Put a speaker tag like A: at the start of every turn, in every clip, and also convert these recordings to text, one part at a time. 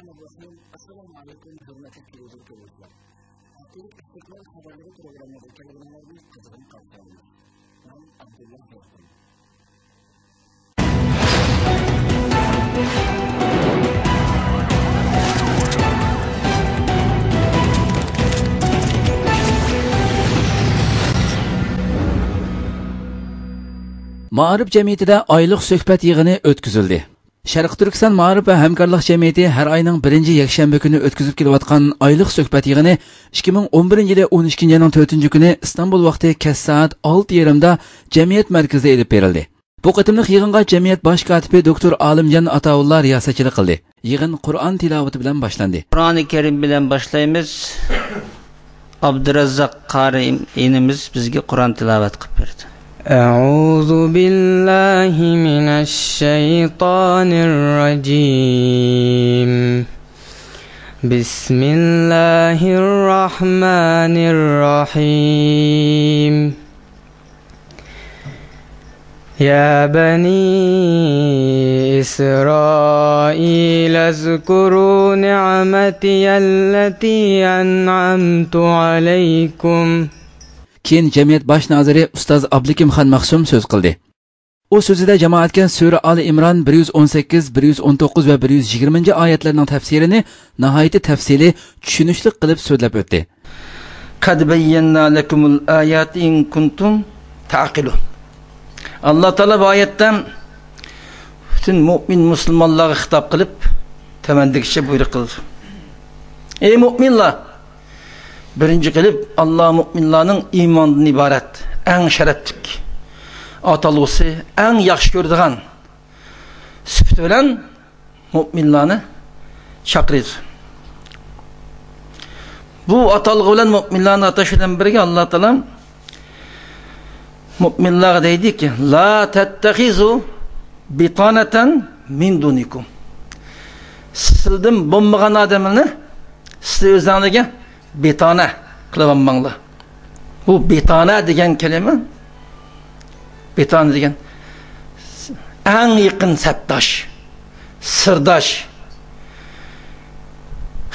A: Bismillahirrahmanirrahim. Assalamu alaikum hurmatli televideniyechilar. Aktif istiqlol xabarlari programmada kelajagingizni qiziqib qarshılaymiz. Men Abdullah Hasan. Ma'arif jamiyatida oylik suhbat yig'ini o'tkazildi. Sharq Turkiston Ma'arif va hamkorlik jamiyati har oyning 1-yakshanba kuni o'tkazib kelayotgan oylik suhbat yig'ini 2011-yil 12-oyning 4-kuni Istanbul vaqti kech soat 6:30 da jamiyat markazida elib berildi. Bu qatimliq yig'inga jamiyat bosh kotibi doktor Olimjon Ataullah riyosatchilik qildi. Yig'in Qur'on tilovati bilan boshlandi.
B: Qur'oni Karim bilan boshlaymiz. Abdurazzaq qari inimiz bizga Qur'on tilovat qilib berdi.
C: أعوذ بالله من الشيطان الرجيم بسم الله الرحمن الرحيم يا بني إسرائيل اذكروا نعمتي التي أنعمت عليكم.
A: Keyin jamiyat bosh naziri ustoz Ablikimxon Maqsum so'z qildi. U so'zida jamoatga sura Ali Imron 118, 119 va 120 oyatlarning tafsirini nihoyat tafsili, tushunishli qilib so'zlab o'tdi.
B: Qad bayyana lakumul ayati in kuntum taqilun. Alloh taolo bu oyatdan bütün mu'min musulmonlarga xitob qilib, tamandikicha buyruq qildi. Ey mu'minlar, birinci qilib Allah müminlarning iymonidan iborat eng sharaflik atalg'usi eng yaxshi ko'radigan sifat bilan mu'minlarni chaqiradi. Bu atalg'u bilan mu'minlarni atash bilan birga Alloh taolo mu'minlarga deydiki: "La tattakhizu bitanatan min dunikum." Sizdan bo'lmagan odamlarni siz o'zingizga betona qilib bu betona degan kelima, betona degan eng yaqin sapdosh, sirdosh,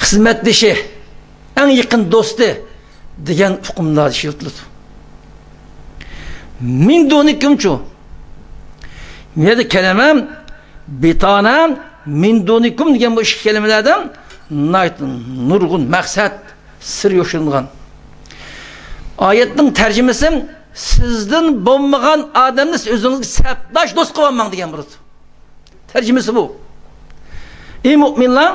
B: xizmatdoshi, eng yaqin do'sti degan hukmlar ishlatiladi. Min dunikumchu. Neda kelima betona min dunikum degan bu ikki kelimalardan nurg'un maqsad sır yoşungan. Ayetning tercümesi sizden bo'lmagan adamni o'zingizga sapdosh do'st qilolmang degan bo'ladi. Tercümesi bu. Ey mu'minlar,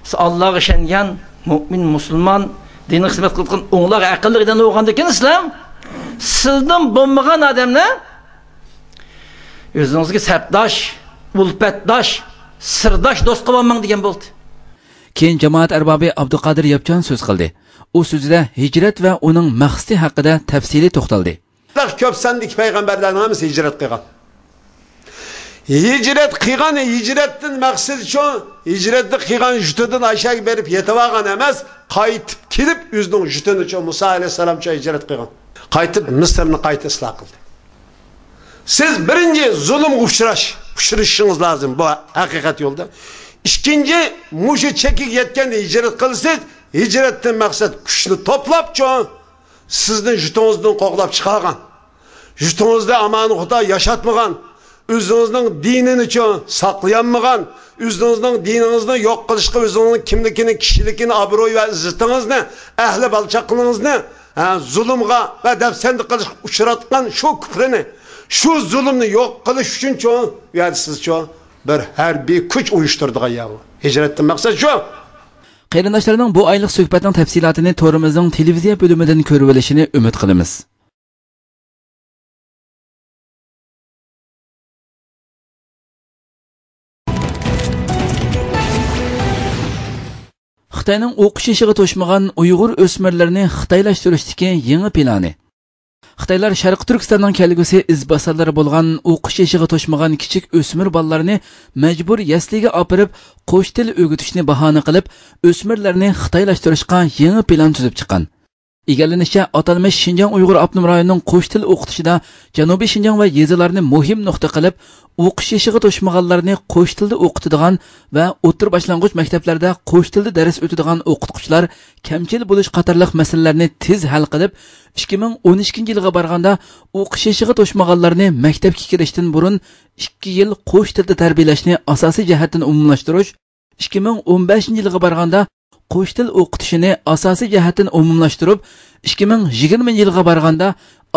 B: siz Allohga ishongan mu'min musulmon dinga xizmat qilgan o'nglar aqlligidan o'rganda ekan islom, sizden bo'lmagan odamni o'zingizga sapdosh, ulfatdosh, sirdosh do'st qilolmang degan bo'ldi.
A: Keyin jamoat arbobi Abduqodir Yapjon so'z qildi. U so'zida hijrat va uning maqsadi haqida tafsili to'xtaldi.
D: Ko'p sonlik payg'ambarlarning hammasi hijrat qilgan. Hijrat qilgan, hijratdan maqsadi shu, hijratni qilgan jutidan aşağı berib yetib olgan emas, qaytib kelib o'zining jutini shu Musa alayhisalomcha hijrat qilgan. Qaytib Misrni qayta isloh qildi. Siz birinchi zulmga uchrashingiz lozim bu haqiqat yo'lda. İkinci, muşu çekik yetkende hicret kılsız, hicretten maksat güçlü toplap çoğun, sizden jutonuzdan qoqlap çıkargan, jutonuzda amanı xuda yaşatmagan, özünüzün dinini çoğun saklayanmagan, özünüzün dininizden yok kılışkı, özünüzün kimlikini, kişilikini, abroyu ve izzetinizni, ehli balçaklığınızını, zulümga ve defsendi kılış uçuratkan şu küfreni, şu zulümni yok kılış için çoğun, yani siz çoğun, bir harbiy kuch uyushtirdigan ya bu. Hijratdan maqsad shu.
A: Qarindoshlarning bu oylik suhbatning tafsilotini to'rimizning televiziya bo'limidan ko'rib olishini umid qilamiz. Xitoyning o'qish ishiga to'shmagan Uyg'ur o'smirlarini xitoylashtirishdagi yangi plani. Xitoylar Sharq Turkistonning kelgusi izbosarlari bo'lgan o'qish yoshiga to'shmagan kichik o'smir bolalarni majbur yasliga opirib, qo'sh til o'rgatishni bahona qilib, o'smirlarni xitoylashtirishga yangi plan tuzib chiqqan. Egallanishicha, atalmish Şinjan Uyg'ur Abnum rayonining qo'sh til o'qitishida Janubiy Şinjan va yezilarni muhim nuqta qilib, o'qish yoshiga to'shmaganlarni qo'sh tilda o'qitadigan va o'tir boshlang'ich maktablarda qo'sh tilda dars o'tadigan o'qituvchilar kamchil bo'lish qatorliq masalalarni tez hal qilib, 2012-yilga borganda o'qish yoshiga to'shmaganlarni maktabga kirishdan burun 2 yil qo'sh tilda tarbiyalashni asosiy jihatdan umumlashtirish, 2015-yilga borganda qo'sh til o'qitishini asosiy jihatdan umumlashtirib, 2020-yilga borganda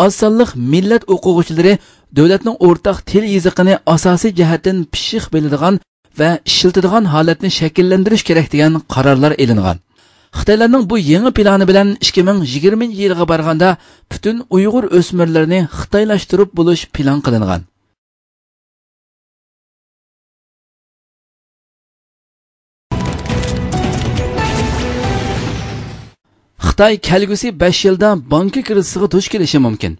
A: oz sonliq millat o'quvchilari davlatning o'rtaq til yoziqini asosiy jihatdan pishiq biladigan va ishlatadigan holatni shakllantirish kerak degan qarorlar elingan. Xitoylarning bu yangi plani bilan 2020-yilga borganda butun Uyg'ur o'smirlarini xitoylashtirib bo'lish plan qilingan. Xitoy kelgusi 5 yilda banka krizisiga duch kelishi mumkin.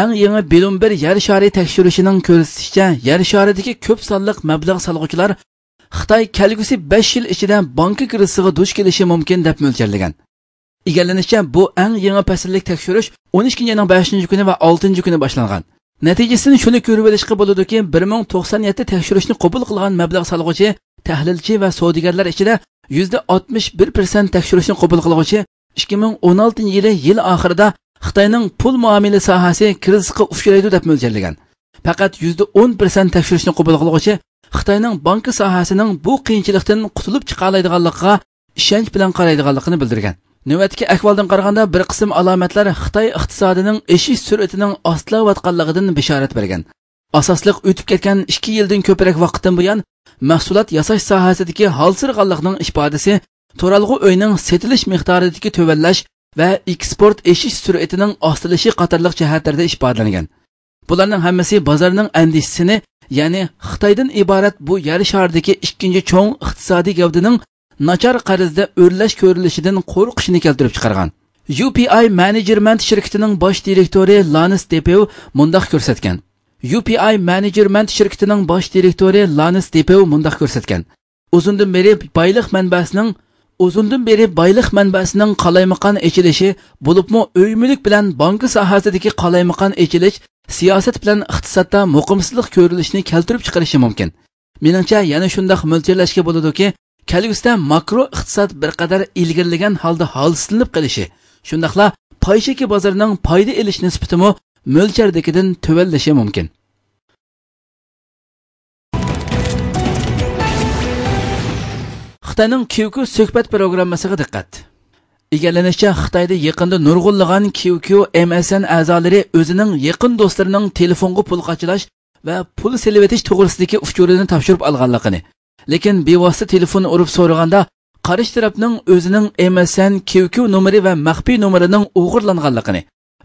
A: Eng yangi Bloomberg yer shari tekshirishining ko'rsatishicha, yer sharidagi ko'p sonliq mablag' solg'uvchilar Xitoy kelgusi 5 yil ichida banka krizisiga duch kelishi mumkin deb mo'ljallagan. Egallanishicha, bu eng yangi fasllik tekshirish 12-yilning 5-kuni va 6-kuni boshlangan. Natijasini shuni ko'rib olishga bo'ladiki, 1097 tekshirishni qabul qilgan mablag' solg'uvchi, tahlilchi va savdogarlar ichida %61% tekshirishni qabul qiluvchi 2016 yil oxirida Xitoyning pul muomala sohasi krizisga uchraydi deb mo'ljallagan. Faqat %10% tekshirishni qabul qiluvchi Xitoyning banka sohasining bu qiyinchilikdan qutulib chiqa oladiganligiga ishonch bilan qaraydiganligini bildirgan. Navbatdagi ahvoldan qaraganda bir qism alomatlar Xitoy iqtisodining eshish sur'atining ostlayotganligidan bishorat bergan. Asosliq o'tib ketgan 2 yildan ko'proq vaqtdan buyon mahsulot yasash sohasidagi holsirg'anlikning ifodasi To'ralg'u uyning setilish miqdoridagi to'vanlash va eksport eshish sur'atining ostilishi qatorliq jihatlarda ifodalangan. Bularning hammasi bozorning andisini, ya'ni Xitoydan iborat bu yer sharidagi ikkinchi cho'ng iqtisodiy gavdaning nachar qarzda o'rlash ko'rinishidan qo'rqishini keltirib chiqargan. UPI Management shirkatining bosh direktori Lanis Depew mundaq ko'rsatgan. UPI Management shirkatining bosh direktori Lanis Depew mundaq ko'rsatgan. Uzundan beri bayliq manbasining qalaymaqon echilishi, bo'libmi uy mulk bilan banka sohasidagi qalaymaqon echilish siyosat bilan iqtisodda muqimsizlik ko'rilishini keltirib chiqarishi mumkin. Meningcha, yana shunday mo'ljallashga bo'ladiki, kelgusida makro iqtisod bir qadar ilgirlagan holda holsizlanib qolishi, shundaqla paychaki bozorining foyda elish nisbatimi mo'ljardagidan tuvallashi mumkin. Xitoyning QQ suhbat programmasiga diqqat. Egallanishicha, Xitoyda yaqinda nurg'unlagan QQ MSN a'zolari o'zining yaqin do'stlarining telefonga pul qachilash va pul selib etish to'g'risidagi uchurini topshirib olganligini, lekin bevosita telefonni urib so'raganda qarish tarafning o'zining MSN QQ nomeri va maxfiy nomerining o'g'irlanganligini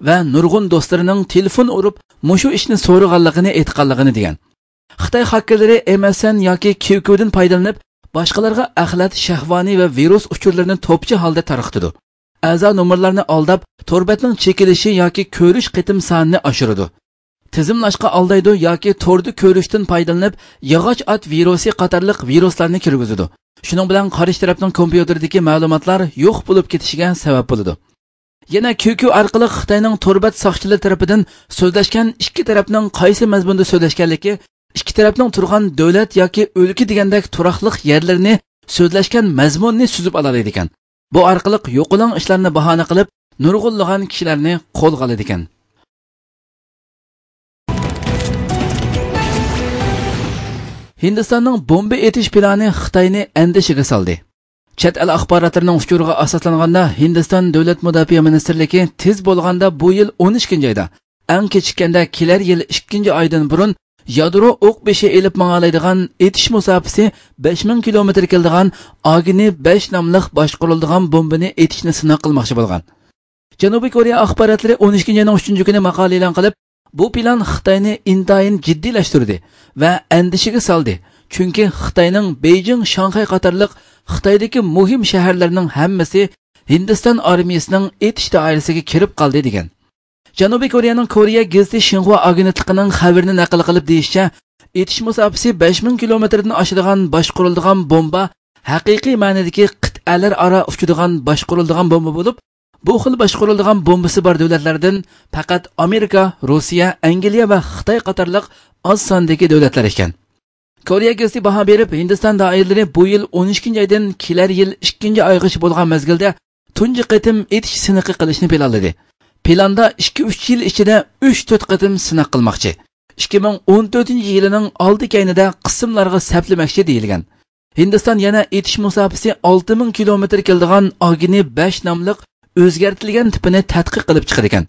A: va nurg'un do'stlarining telefon urib mushu ishni so'raganligini aytganligini degan. Xitoy hakkerlari MSN yoki QQ dan foydalanib boshqalarga axlat, shahvoniy va virus uchurlarini to'pchi holda tarqatadi. A'zo nomerlarni aldab, torbatning chekilishi yoki ko'rish qitim sonini oshiradi. Tizimlashga aldaydi yoki torda ko'rishdan foydalanib, yog'och at virusi qatorliq viruslarni kirgizadi. Shuning bilan qarish tarafning kompyuterdagi ma'lumotlar yo'q bo'lib ketishiga sabab bo'ladi. Yana QQ orqali Xitoyning torbat soqchilari tomonidan so'zlashgan ikki tarafning qaysi mazmunda so'zlashganligi, ikki tarafning turgan davlat yoki o'lka degandek turaqliq yerlarini so'zlashgan mazmunni suzib oladi ekan. Bu orqali yo'qolan ishlarni bahona qilib, nurg'unlagan kishilarni qo'lga oladi ekan. Hindistonning bomba etish plani Xitoyni andishiga soldi. Chet el axborotlarining uchuriga asoslanganda, Hindiston davlat mudofaa ministrligi tez bo'lganda bu yil 12-oyda, eng kechikkanda kelar yil 2-oydan burun yadro o'q beshi elib mang'alaydigan etish musofasi 5000 kilometr keladigan Agni 5 nomli boshqariladigan bombani etishni sinov qilmoqchi bo'lgan. Janubiy Koreya axborotlari 12-oyning 3-kuni maqola e'lon qilib, bu plan Xitoyni intayin jiddiylashtirdi va andishiga soldi. Chunki Xitoyning Beijing, Shanxay qatorliq Xitoydagi muhim shaharlarning hammasi Hindiston armiyasining etish doirasiga kirib qoldi degan. Janubiy Koreyaning Koreya gazeti Xinhua agentligining xabarini naql qilib deyishcha, etish musofasi 5000 kilometrdan oshadigan boshqariladigan bomba haqiqiy ma'nodagi qit'alar aro uchadigan boshqariladigan bomba bo'lib, Bu xil boshqariladigan bombasi bor davlatlardan faqat Amerika, Rossiya, Angliya va Xitoy qatorliq oz sondagi davlatlar ekan. Koreya gazeti baho berib, Hindiston doiralari bu yil 12-oydan kelar yil 2-oygacha bo'lgan mezgilda tunji qatim etish siniqi qilishni planladi. Planda 2-3 yil ichida 3-4 qatim sinoq qilmoqchi. 2014-yilining oldi kaynida qismlarga saplamoqchi deyilgan. Hindiston yana etish musofasi 6000 kilometr keladigan Agni 5 nomli o'zgartirilgan tipini tadqiq qilib chiqargan.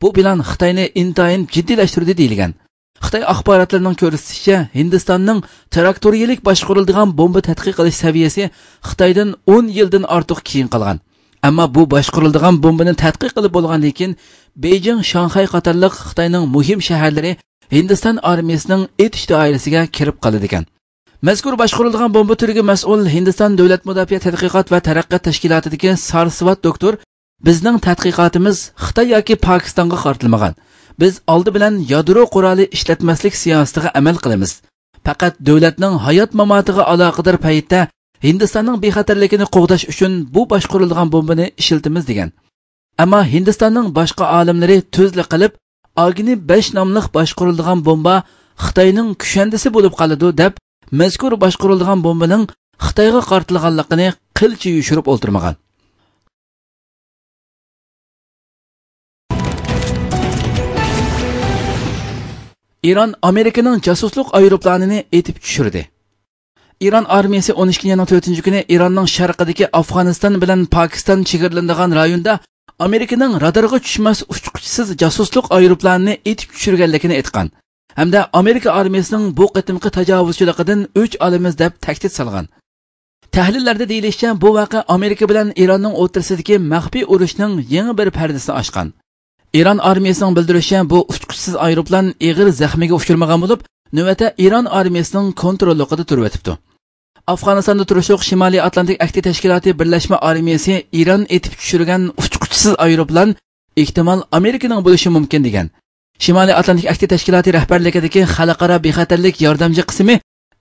A: Bu bilan Xitoyni intayin jiddiylashtirdi deyilgan. Xitoy axborotlarining ko'rsatishicha, Hindistonning traktoriyalik boshqariladigan bomba tadqiq qilish saviyasi Xitoydan 10 yildan ortiq keyin qolgan. Ammo bu boshqariladigan bombani tadqiq qilib bo'lgandan keyin Beijing, Shanxay qatorliq Xitoyning muhim shaharlari Hindiston armiyasining etish doirasiga kirib qoladi ekan. Mazkur boshqariladigan bomba turiga mas'ul Hindiston Davlat mudofaa tadqiqot va taraqqiyot tashkilotidagi Sarsvat doktor, bizning tadqiqotimiz Xitoy yoki Pokistonga qartilmagan. Biz oldi bilan yadro quroli ishlatmaslik siyosatiga amal qilamiz. Faqat davlatning hayot mamotiga aloqador paytda Hindistonning bexatarligini qo'g'dash uchun bu boshqariladigan bombani ishlatamiz degan. Ammo Hindistonning boshqa olimlari tuzli qilib, Agni 5 nomli boshqariladigan bomba Xitoyning kushandisi bo'lib qoladi deb, mazkur boshqariladigan bombaning Xitoyga qartilganligini qilchi yushirib o'ltirmagan. İran Amerikaning jasuslik aeroplanini etib tushirdi. İran armiyasi 12-4 kuni Iranning sharqidagi Afg'oniston bilan Pokiston chegaralanadigan rayonda Amerikaning radarga tushmas uchquchisiz jasuslik aeroplanini etib tushirganligini aytgan. Hamda Amerika armiyasining bu qitimqi tajovuzchiligidan o'ch olamiz deb tahdid solgan. Tahlillarda deyilishicha, bu voqea Amerika bilan Iranning o'rtasidagi maxfiy urushning yangi bir pardasini ochgan. İran armiyasining bildirishicha, bu uchquchisiz aeroplan og'ir zaxmiga uchirmagan bo'lib, navbatda İran armiyasining kontrolligida turib o'tibdi. Afg'onistonda turishliq Shimoliy Atlantik Akti tashkiloti birlashma armiyasi Iran etib tushirgan uchquchisiz aeroplan ehtimol Amerikaning bo'lishi mumkin degan. Shimoliy Atlantik Akti tashkiloti rahbarligidagi xalqaro bexatarlik yordamchi qismi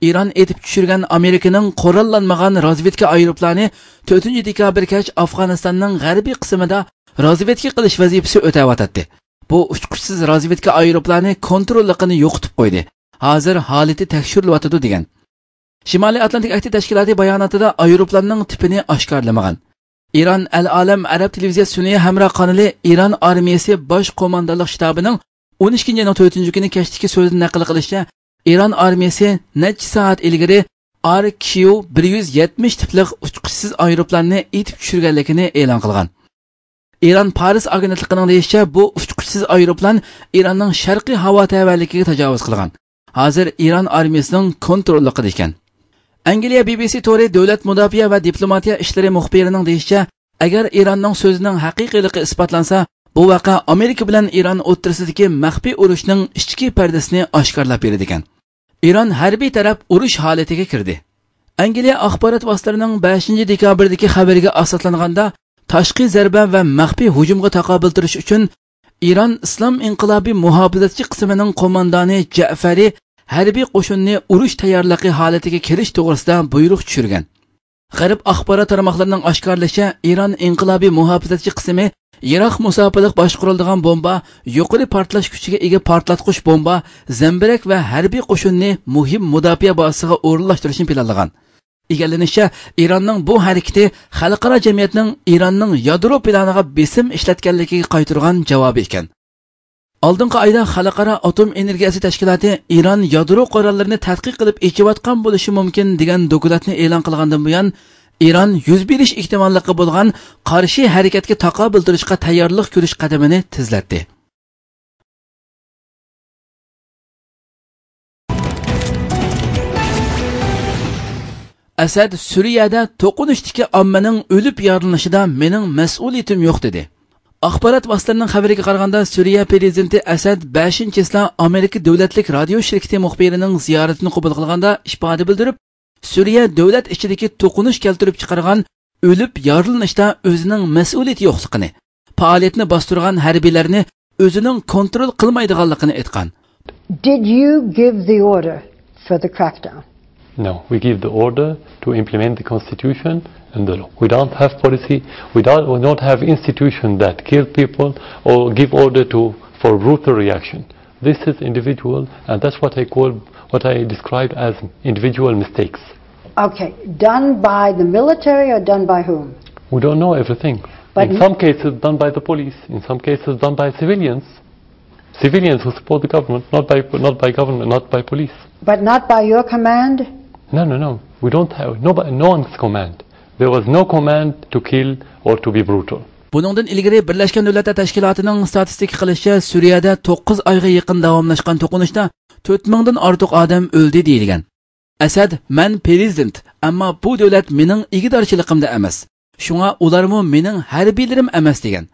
A: İran etib tushirgan Amerikaning qurollanmagan razvedka aeroplani 4-dekabr kech Afg'onistonning g'arbiy qismida razvedka qilish vazifasi o'tayotdi. Bu uchquchsiz razvedka aeroplani kontrolligini yo'qotib qo'ydi. Hozir holati tekshirilyotdi degan. Shimoliy Atlantik Akti tashkiloti bayonotida aeroplanning tipini oshkorlamagan. İran Al-Alam Arab televiziyasining hamroh kanali İran armiyasi bosh qo'mondonlik shtabining 12-4 kuni kechdagi so'zini naql qilishicha, İran armiyasi necha soat ilgari RQ-170 tipli uchquchsiz aeroplanni etib tushirganligini e'lon qilgan. İran Paris agentligining deyishicha, bu uchquchsiz aeroplan İranning sharqiy havo tavalligiga tajovuz qilgan. Hozir İran armiyasining kontrolligida ekan. Angliya BBC to'ri davlat mudofaa va diplomatiya ishlari muxbirining deyishicha, agar Iranning so'zining haqiqiyligi isbotlansa, bu voqea Amerika bilan İran o'rtasidagi maxfiy urushning ichki pardasini oshkorlab beradi ekan. İran harbiy taraf urush holatiga kirdi. Angliya axborot vositalarining 5-dekabrdagi xabariga asoslanganda, tashqi zarba va maxfiy hujumga taqobil turish uchun İran Islom inqilobiy muhofazatchi qismining qo'mondoni Ja'fari harbiy qo'shinni urush tayyorligi holatiga kirish to'g'risida buyruq tushirgan. G'arb axborot tarmoqlarining oshkorlashicha, İran inqilobiy muhofazatchi qismi Iroq musofirlik boshqariladigan bomba, yuqori portlash kuchiga ega portlatqich bomba, zambirak va harbiy qo'shinni muhim mudofaa bazasiga o'rinlashtirishni planlagan. Egallanishicha, İranning bu harakati xalqaro jamiyatning İranning yadro planiga besim ishlatganligiga qaytargan javobi ekan. Oldingi oyda xalqaro atom energiyasi tashkiloti İran yadro qurollarini tadqiq qilib echayotgan bo'lishi mumkin degan dokumentni e'lon qilgandan buyon İran yuz berish ehtimolligi bo'lgan qarshi harakatga taqobil turishga tayyorlik ko'rish qadamini tezlatdi. Asad Suriyada to'qinishdagi ommaning o'lib yorilinishida mening mas'uliyatim yo'q dedi. Axborot vositalarining xabariga qaraganda, Suriya prezidenti Asad 5-sla Amerika davlatlik radio shirkati muxbirining ziyoratini qabul qilganda ifoda bildirib, Suriya davlat ichidagi to'qinish keltirib chiqargan o'lib yorilinishda o'zining mas'uliyati yo'qligini, faoliyatni bostirgan harbiylarni o'zining kontrol qilmaydiganligini aytgan.
E: Did you give the order for the crackdown? No, we give the order to implement the constitution and the law. We don't have policy, we don't have institution that kill people or give order for brutal reaction. This is individual, and that's what I described as individual mistakes.
F: Okay, done by the military or done by whom?
E: We don't know everything.
F: But
E: in some cases done by the police, in some cases done by civilians. Civilians who support the government, not by government, not by police.
F: But not by your command?
E: No. We don't have no one's command. There was no command to kill or to be brutal.
A: Buningdan ilgari Birlashgan Davlatlar Tashkilotining statistika qilishicha, Suriyada 9 oyga yaqin davomlashgan to'qinishda 4000 dan ortiq odam o'ldi deyilgan. Asad, "Men prezident, ammo bu davlat mening igidorchiligimda emas. Shunga ularmi mening harbiylarim emas" degan.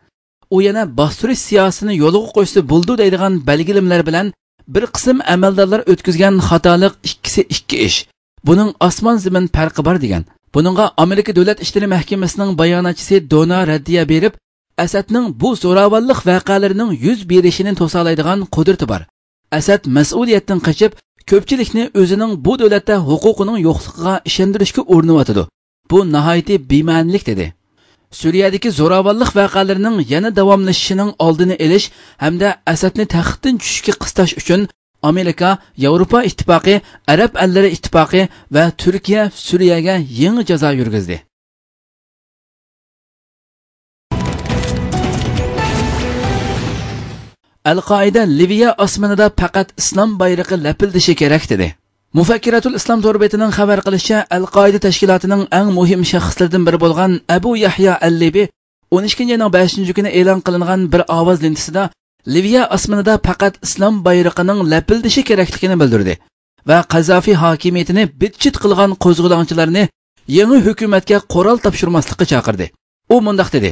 A: U yana bostirish siyosatini yo'lga qo'ysa bo'ldi deydigan belgilimlar bilan bir qism amaldorlar o'tkazgan xatolik ikkisi ikki ish. Buning osmon zamin farqi bor degan. Buningga Amerika Davlat ishlari mahkamasining bayonotchisi Dona raddiya berib, Asadning bu zo'ravonlik voqealarining yuz berishini to'salaydigan qudrati bor. Asad mas'uliyatdan qochib, ko'pchilikni o'zining bu davlatda huquqining yo'qligiga ishontirishga urinayotdi. Bu nihoyatda bema'nilik dedi. Suriyadagi zo'ravonlik voqealarining yana davomlashishining oldini olish hamda Asadni taxtdan tushishga qistash uchun Amerika, Yevropa ittifoqi, Arab allari ittifoqi va Turkiya Suriyaga yangi jazo yurgizdi. Al-Qoida Liviya osmonida faqat islom bayrog'i lapildishi kerak dedi. Mufakkiratul Islom to'rbetining xabar qilishicha, Al-Qoida tashkilotining eng muhim shaxslaridan biri bo'lgan Abu Yahya al-Libi 12-yilning 5-kuni e'lon qilingan bir ovoz lentasida Liviya osmonida faqat islom bayrog'ining lapildishi kerakligini bildirdi va Qazofi hokimiyatini bitchit qilgan qo'zg'olonchilarni yangi hukumatga qurol topshirmaslikka chaqirdi. U mundaq dedi: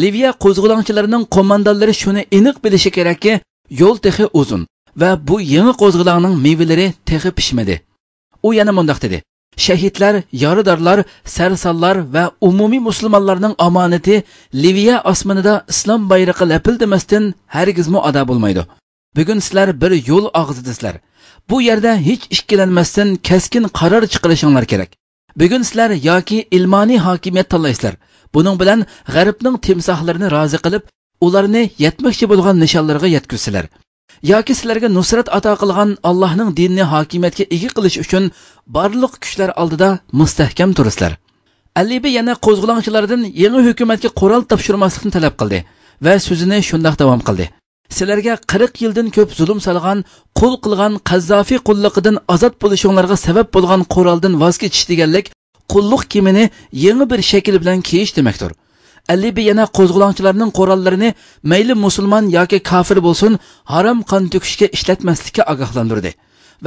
A: Liviya qo'zg'olonchilarining qo'mondonlari shuni aniq bilishi kerakki, yo'l texi uzun va bu yangi qo'zg'olonning mevalari texi pishmadi. U yana mundaq dedi: Shahidlar, yaradorlar, sarsallar va umumiy musulmonlarning omonati Liviya osmonida islom bayrog'i lapildimasdan hargizmi ado bo'lmaydi. Bugun sizlar bir yo'l og'zidasizlar. Bu yerda hech ikkilanmasdan keskin qaror chiqarishinglar kerak. Bugun sizlar yoki ilmoniy hokimiyat tanlaysizlar. Buning bilan g'arbning timsohlarini rozi qilib, ularni yetmoqchi bo'lgan nishonlarga yetkazsizlar. Yoki sizlarga nusrat ato qilgan Allohning dinini hokimiyatga ega qilish uchun barliq kuchlar oldida mustahkam turasizlar. Alibi yana qo'zg'olonchilardan yangi hukumatga qurol topshirmaslikni talab qildi va so'zini shunday davom qildi: Sizlarga 40 yildan ko'p zulm solgan, qul qilgan Qazofi qulliqidan ozod bo'lishinglarga sabab bo'lgan quroldan voz kechish deganlik qulluq kiyimini yangi bir shakl bilan kiyish demakdir. Alibi yana qo'zg'olonchilarning qurollarini mayli musulmon yoki kofir bo'lsin, harom qon to'kishga ishlatmaslikka ogohlantirdi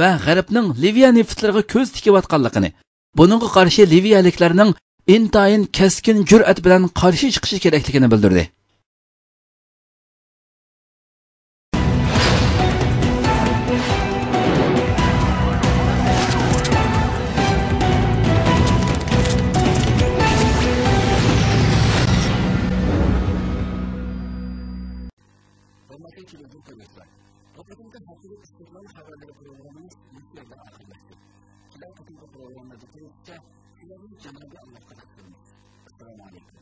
A: va g'arbning Liviya neftlariga ko'z tikayotganligini, buningga qarshi liviyaliklarning intayin keskin jur'at bilan qarshi chiqishi kerakligini bildirdi. Assalamu alaikum.